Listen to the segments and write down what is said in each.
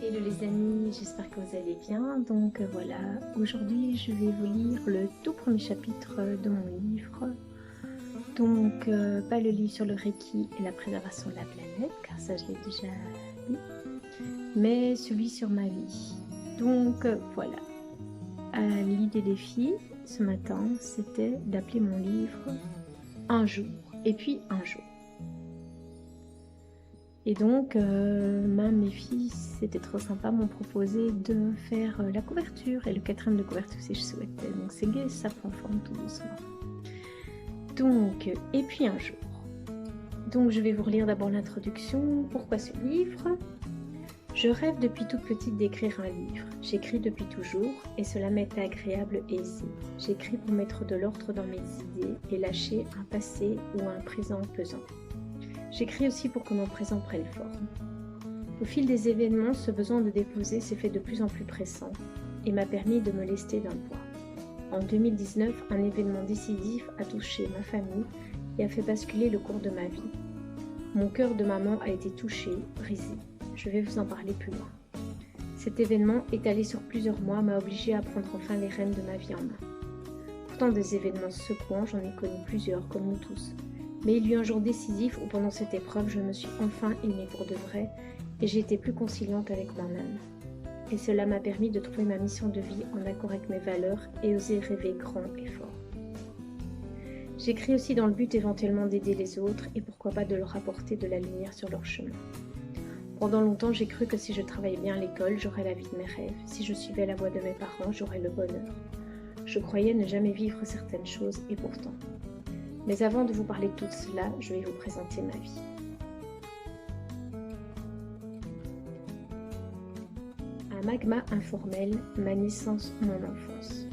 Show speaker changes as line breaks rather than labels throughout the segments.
Hello les amis, j'espère que vous allez bien. Donc voilà, aujourd'hui je vais vous lire le tout premier chapitre de mon livre. Donc pas le livre sur le Reiki et la préservation de la planète, car ça je l'ai déjà lu, mais celui sur ma vie. Donc voilà, l'idée des filles ce matin, c'était d'appeler mon livre Un jour, et puis un jour. Et donc, mes filles, c'était trop sympa, m'ont proposé de faire la couverture et le quatrième de couverture si je souhaitais. Donc c'est gai, ça prend forme tout doucement. Donc, et puis un jour. Donc je vais vous relire d'abord l'introduction. Pourquoi ce livre? Je rêve depuis toute petite d'écrire un livre. J'écris depuis toujours et cela m'est agréable et aisé. J'écris pour mettre de l'ordre dans mes idées et lâcher un passé ou un présent pesant. J'écris aussi pour que mon présent prenne forme. Au fil des événements, ce besoin de déposer s'est fait de plus en plus pressant et m'a permis de me lester d'un poids. En 2019, un événement décisif a touché ma famille et a fait basculer le cours de ma vie. Mon cœur de maman a été touché, brisé. Je vais vous en parler plus loin. Cet événement, étalé sur plusieurs mois, m'a obligée à prendre enfin les rênes de ma vie en main. Pourtant des événements secouants, j'en ai connu plusieurs, comme nous tous. Mais il y eut un jour décisif où pendant cette épreuve, je me suis enfin aimée pour de vrai et j'ai été plus conciliante avec moi-même. Et cela m'a permis de trouver ma mission de vie en accord avec mes valeurs et oser rêver grand et fort. J'écris aussi dans le but éventuellement d'aider les autres et pourquoi pas de leur apporter de la lumière sur leur chemin. Pendant longtemps, j'ai cru que si je travaillais bien à l'école, j'aurais la vie de mes rêves. Si je suivais la voie de mes parents, j'aurais le bonheur. Je croyais ne jamais vivre certaines choses et pourtant. Mais avant de vous parler de tout cela, je vais vous présenter ma vie. Un magma informel, ma naissance, mon enfance.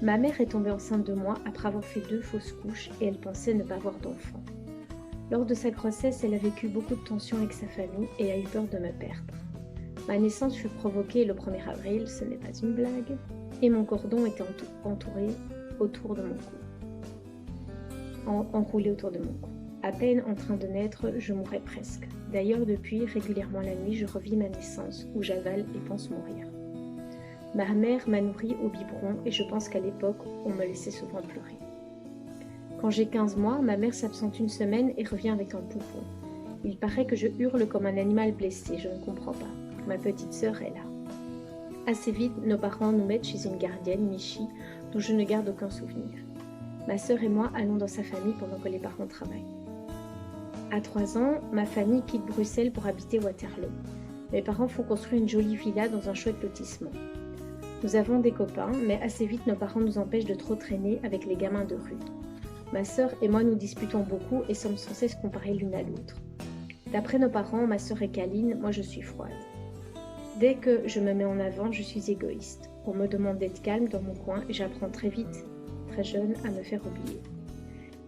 Ma mère est tombée enceinte de moi après avoir fait 2 fausses couches et elle pensait ne pas avoir d'enfant. Lors de sa grossesse, elle a vécu beaucoup de tensions avec sa famille et a eu peur de me perdre. Ma naissance fut provoquée le 1er avril, ce n'est pas une blague, et mon cordon était enroulé autour de mon cou. À peine en train de naître, je mourrais presque. D'ailleurs, depuis, régulièrement la nuit, je revis ma naissance, où j'avale et pense mourir. Ma mère m'a nourrie au biberon et je pense qu'à l'époque, on me laissait souvent pleurer. Quand j'ai 15 mois, ma mère s'absente une semaine et revient avec un poupon. Il paraît que je hurle comme un animal blessé, je ne comprends pas. Ma petite sœur est là. Assez vite, nos parents nous mettent chez une gardienne, Michi, dont je ne garde aucun souvenir. Ma sœur et moi allons dans sa famille pendant que les parents travaillent. À 3 ans, ma famille quitte Bruxelles pour habiter Waterloo. Mes parents font construire une jolie villa dans un chouette lotissement. Nous avons des copains, mais assez vite nos parents nous empêchent de trop traîner avec les gamins de rue. Ma sœur et moi nous disputons beaucoup et sommes sans cesse comparés l'une à l'autre. D'après nos parents, ma sœur est câline, moi je suis froide. Dès que je me mets en avant, je suis égoïste. On me demande d'être calme dans mon coin et j'apprends très vite, très jeune, à me faire oublier.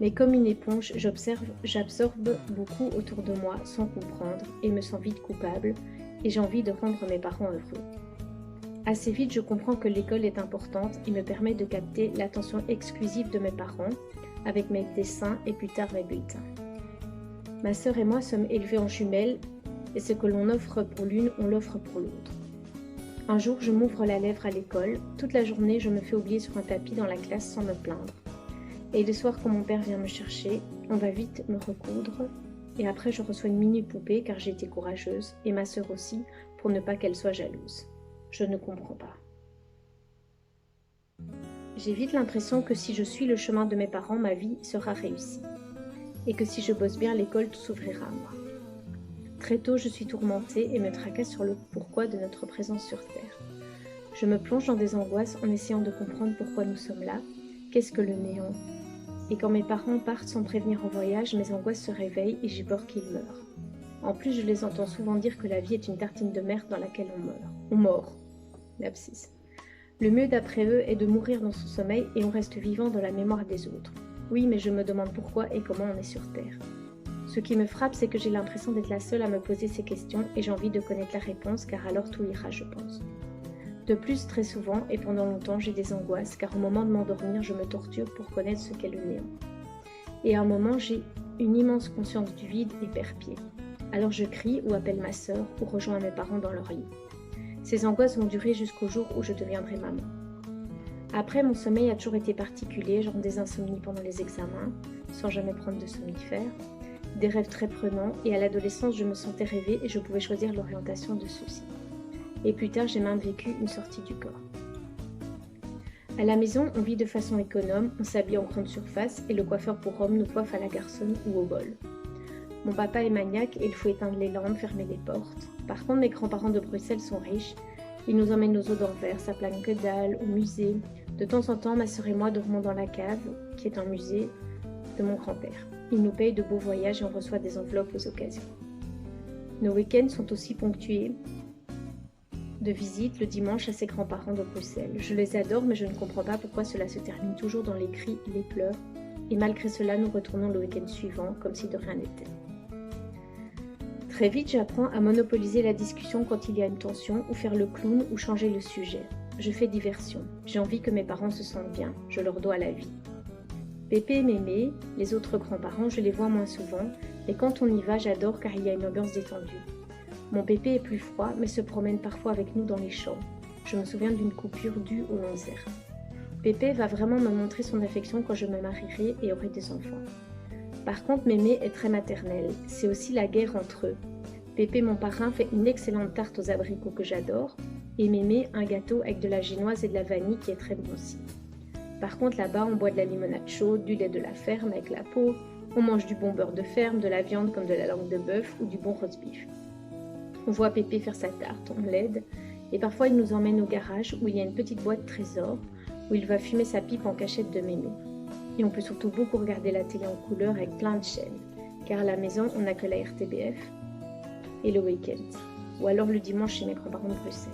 Mais comme une éponge, j'absorbe beaucoup autour de moi sans comprendre et me sens vite coupable et j'ai envie de rendre mes parents heureux. Assez vite, je comprends que l'école est importante et me permet de capter l'attention exclusive de mes parents avec mes dessins et plus tard mes bulletins. Ma sœur et moi sommes élevés en jumelles et ce que l'on offre pour l'une, on l'offre pour l'autre. Un jour, je m'ouvre la lèvre à l'école. Toute la journée, je me fais oublier sur un tapis dans la classe sans me plaindre. Et le soir, quand mon père vient me chercher, on va vite me recoudre. Et après, je reçois une mini-poupée car j'ai été courageuse, et ma sœur aussi, pour ne pas qu'elle soit jalouse. Je ne comprends pas. J'ai vite l'impression que si je suis le chemin de mes parents, ma vie sera réussie. Et que si je bosse bien à l'école, tout s'ouvrira à moi. Très tôt, je suis tourmentée et me tracasse sur le pourquoi de notre présence sur Terre. Je me plonge dans des angoisses en essayant de comprendre pourquoi nous sommes là, qu'est-ce que le néant. Et quand mes parents partent sans prévenir en voyage, mes angoisses se réveillent et j'ai peur qu'ils meurent. En plus, je les entends souvent dire que la vie est une tartine de merde dans laquelle on meurt. On mord. Lapsus. Le mieux d'après eux est de mourir dans son sommeil et on reste vivant dans la mémoire des autres. Oui, mais je me demande pourquoi et comment on est sur Terre. Ce qui me frappe, c'est que j'ai l'impression d'être la seule à me poser ces questions et j'ai envie de connaître la réponse car alors tout ira, je pense. De plus, très souvent et pendant longtemps, j'ai des angoisses car au moment de m'endormir, je me torture pour connaître ce qu'est le néant. Et à un moment, j'ai une immense conscience du vide et perds pied. alors je crie ou appelle ma sœur ou rejoins mes parents dans leur lit. Ces angoisses vont durer jusqu'au jour où je deviendrai maman. Après, mon sommeil a toujours été particulier, genre des insomnies pendant les examens, sans jamais prendre de somnifères, des rêves très prenants, et à l'adolescence, je me sentais rêver et je pouvais choisir l'orientation de ceux-ci. Et plus tard, j'ai même vécu une sortie du corps. À la maison, on vit de façon économe, on s'habille en grande surface et le coiffeur pour hommes nous coiffe à la garçonne ou au bol. Mon papa est maniaque et il faut éteindre les lampes, fermer les portes. Par contre, mes grands-parents de Bruxelles sont riches. Ils nous emmènent aux eaux d'Anvers, à Plankedal, au musée. De temps en temps, ma sœur et moi dormons dans la cave, qui est un musée de mon grand-père. Ils nous payent de beaux voyages et on reçoit des enveloppes aux occasions. Nos week-ends sont aussi ponctués de visites le dimanche à ses grands-parents de Bruxelles. Je les adore, mais je ne comprends pas pourquoi cela se termine toujours dans les cris et les pleurs. Et malgré cela, nous retournons le week-end suivant, comme si de rien n'était. Très vite, j'apprends à monopoliser la discussion quand il y a une tension, ou faire le clown, ou changer le sujet. Je fais diversion. J'ai envie que mes parents se sentent bien. Je leur dois la vie. Pépé et Mémé, les autres grands-parents, je les vois moins souvent, mais quand on y va, j'adore car il y a une ambiance détendue. Mon Pépé est plus froid, mais se promène parfois avec nous dans les champs. Je me souviens d'une coupure due au Lanzer. Pépé va vraiment me montrer son affection quand je me marierai et aurai des enfants. Par contre, Mémé est très maternelle. C'est aussi la guerre entre eux. Pépé, mon parrain, fait une excellente tarte aux abricots que j'adore, et Mémé, un gâteau avec de la génoise et de la vanille qui est très bon aussi. Par contre, là-bas, on boit de la limonade chaude, du lait de la ferme avec la peau, on mange du bon beurre de ferme, de la viande comme de la langue de bœuf ou du bon roast beef. On voit Pépé faire sa tarte, on l'aide, et parfois il nous emmène au garage où il y a une petite boîte trésor, où il va fumer sa pipe en cachette de Mémé. Et on peut surtout beaucoup regarder la télé en couleur avec plein de chaînes, car à la maison, on n'a que la RTBF et le week-end, ou alors le dimanche chez mes grands-parents de Bruxelles.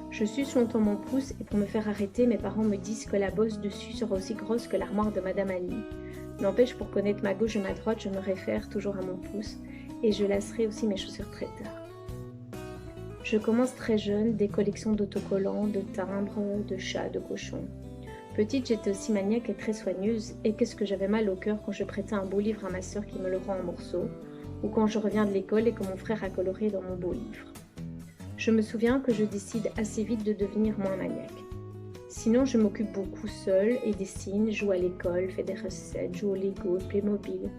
Je suce longtemps mon pouce et pour me faire arrêter, mes parents me disent que la bosse dessus sera aussi grosse que l'armoire de Madame Annie. N'empêche, pour connaître ma gauche et ma droite, je me réfère toujours à mon pouce et je lasserai aussi mes chaussures très tard. Je commence très jeune des collections d'autocollants, de timbres, de chats, de cochons. Petite, j'étais aussi maniaque et très soigneuse, et qu'est-ce que j'avais mal au cœur quand je prêtais un beau livre à ma sœur qui me le rend en morceaux, ou quand je reviens de l'école et que mon frère a coloré dans mon beau livre. Je me souviens que je décide assez vite de devenir moins maniaque. Sinon, je m'occupe beaucoup seule et dessine, joue à l'école, fais des recettes, joue au Lego, Playmobil.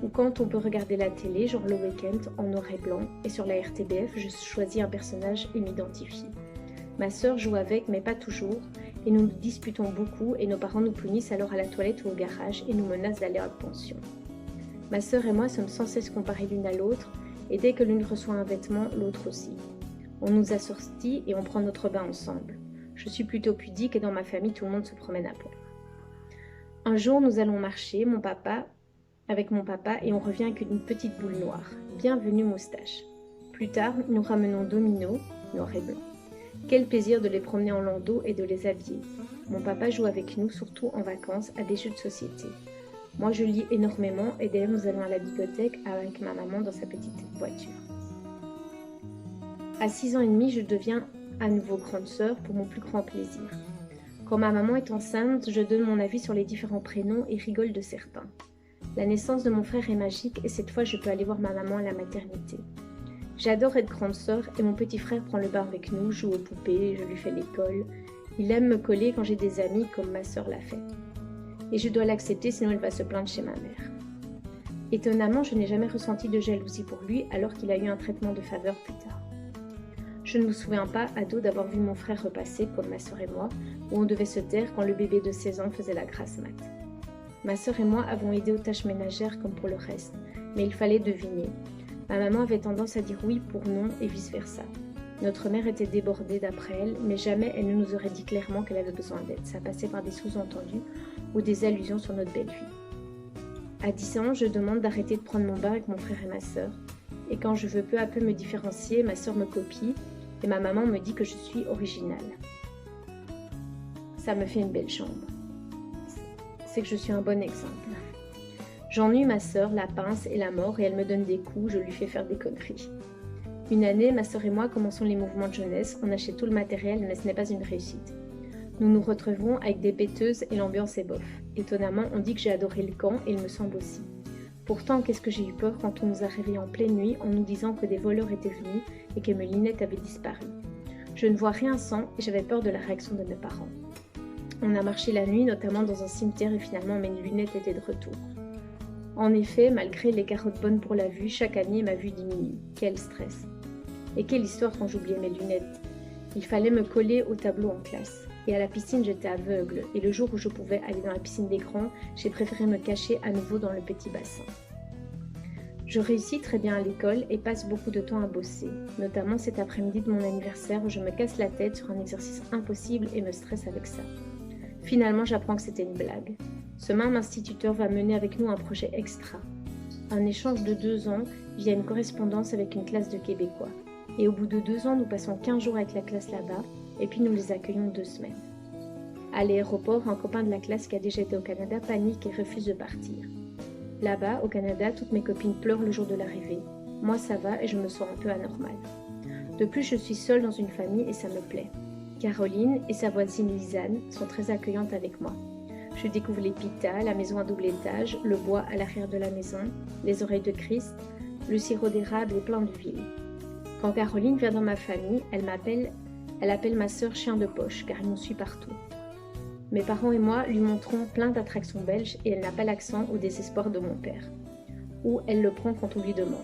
Ou quand on peut regarder la télé, genre le week-end, en noir et blanc, et sur la RTBF, je choisis un personnage et m'identifie. Ma sœur joue avec, mais pas toujours, et nous nous disputons beaucoup, et nos parents nous punissent alors à la toilette ou au garage, et nous menacent d'aller à la pension. Ma sœur et moi sommes sans cesse comparées l'une à l'autre, et dès que l'une reçoit un vêtement, l'autre aussi. On nous assortit et on prend notre bain ensemble. Je suis plutôt pudique et dans ma famille, tout le monde se promène à poil. Un jour, nous allons marcher, avec mon papa, et on revient avec une petite boule noire. Bienvenue moustache. Plus tard, nous ramenons Domino, noir et blanc. Quel plaisir de les promener en landau et de les habiller. Mon papa joue avec nous, surtout en vacances, à des jeux de société. Moi, je lis énormément et d'ailleurs, nous allons à la bibliothèque avec ma maman dans sa petite voiture. À 6 ans et demi, je deviens à nouveau grande sœur pour mon plus grand plaisir. Quand ma maman est enceinte, je donne mon avis sur les différents prénoms et rigole de certains. La naissance de mon frère est magique et cette fois, je peux aller voir ma maman à la maternité. J'adore être grande sœur et mon petit frère prend le bain avec nous, joue aux poupées, je lui fais l'école. Il aime me coller quand j'ai des amis comme ma sœur l'a fait. Et je dois l'accepter sinon il va se plaindre chez ma mère. Étonnamment, je n'ai jamais ressenti de jalousie pour lui alors qu'il a eu un traitement de faveur plus tard. Je ne me souviens pas, ado, d'avoir vu mon frère repasser, comme ma sœur et moi, où on devait se taire quand le bébé de 16 ans faisait la grasse mat. Ma sœur et moi avons aidé aux tâches ménagères comme pour le reste, mais il fallait deviner. Ma maman avait tendance à dire oui pour non et vice-versa. Notre mère était débordée d'après elle, mais jamais elle ne nous aurait dit clairement qu'elle avait besoin d'aide. Ça passait par des sous-entendus ou des allusions sur notre belle vie. À 10 ans, je demande d'arrêter de prendre mon bain avec mon frère et ma sœur. Et quand je veux peu à peu me différencier, ma sœur me copie et ma maman me dit que je suis originale. Ça me fait une belle chambre. C'est que je suis un bon exemple. J'ennuie ma sœur, la pince et la mort et elle me donne des coups, je lui fais faire des conneries. Une année, ma sœur et moi commençons les mouvements de jeunesse, on achète tout le matériel mais ce n'est pas une réussite. Nous nous retrouvons avec des péteuses et l'ambiance est bof. Étonnamment, on dit que j'ai adoré le camp et il me semble aussi. Pourtant, qu'est-ce que j'ai eu peur quand on nous a réveillés en pleine nuit en nous disant que des voleurs étaient venus et que mes lunettes avaient disparu. Je ne vois rien sans et j'avais peur de la réaction de mes parents. On a marché la nuit, notamment dans un cimetière, et finalement mes lunettes étaient de retour. En effet, malgré les carottes bonnes pour la vue, chaque année ma vue diminue. Quel stress! Et quelle histoire quand j'oubliais mes lunettes! Il fallait me coller au tableau en classe. Et à la piscine, j'étais aveugle. Et le jour où je pouvais aller dans la piscine d'écran, j'ai préféré me cacher à nouveau dans le petit bassin. Je réussis très bien à l'école et passe beaucoup de temps à bosser, notamment cet après-midi de mon anniversaire où je me casse la tête sur un exercice impossible et me stresse avec ça. Finalement, j'apprends que c'était une blague. Ce même instituteur va mener avec nous un projet extra. Un échange de 2 ans via une correspondance avec une classe de Québécois. Et au bout de 2 ans, nous passons 15 jours avec la classe là-bas, et puis nous les accueillons 2 semaines. À l'aéroport, un copain de la classe qui a déjà été au Canada panique et refuse de partir. Là-bas, au Canada, toutes mes copines pleurent le jour de l'arrivée. Moi, ça va et je me sens un peu anormale. De plus, je suis seule dans une famille et ça me plaît. Caroline et sa voisine Lisanne sont très accueillantes avec moi. Je découvre les pitas, la maison à double étage, le bois à l'arrière de la maison, les oreilles de Christ, le sirop d'érable et plein d'huile. Quand Caroline vient dans ma famille, elle appelle ma sœur chien de poche car elle nous suit partout. Mes parents et moi lui montrons plein d'attractions belges et elle n'a pas l'accent au désespoir de mon père. Ou elle le prend quand on lui demande.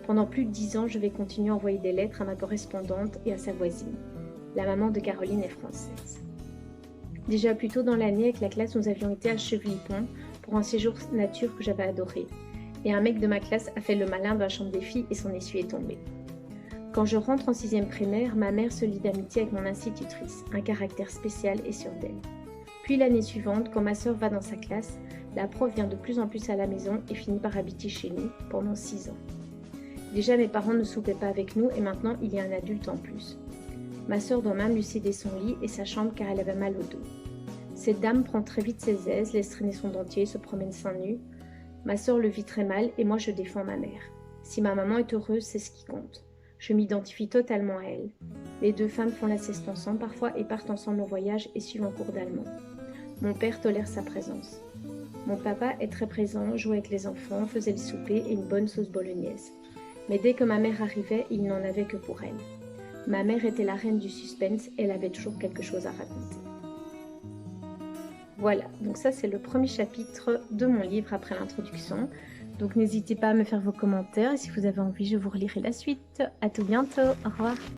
Pendant plus de 10 ans, je vais continuer à envoyer des lettres à ma correspondante et à sa voisine. La maman de Caroline est française. Déjà plus tôt dans l'année, avec la classe, nous avions été à Chevilly-Pont pour un séjour nature que j'avais adoré. Et un mec de ma classe a fait le malin dans la chambre des filles et son essuie est tombé. Quand je rentre en 6e primaire, ma mère se lie d'amitié avec mon institutrice, un caractère spécial et sûr d'elle. Puis l'année suivante, quand ma sœur va dans sa classe, la prof vient de plus en plus à la maison et finit par habiter chez nous pendant 6 ans. Déjà mes parents ne soupaient pas avec nous et maintenant il y a un adulte en plus. Ma sœur doit même lui céder son lit et sa chambre car elle avait mal au dos. Cette dame prend très vite ses aises, laisse traîner son dentier, se promène seins nus. Ma sœur le vit très mal et moi je défends ma mère. Si ma maman est heureuse, c'est ce qui compte. Je m'identifie totalement à elle. Les 2 femmes font la sieste ensemble parfois et partent ensemble en voyage et suivent un cours d'allemand. Mon père tolère sa présence. Mon papa est très présent, jouait avec les enfants, faisait le souper et une bonne sauce bolognaise. Mais dès que ma mère arrivait, il n'en avait que pour elle. Ma mère était la reine du suspense, elle avait toujours quelque chose à raconter. Voilà, donc ça c'est le premier chapitre de mon livre après l'introduction. Donc n'hésitez pas à me faire vos commentaires et si vous avez envie, je vous relirai la suite. À tout bientôt, au revoir.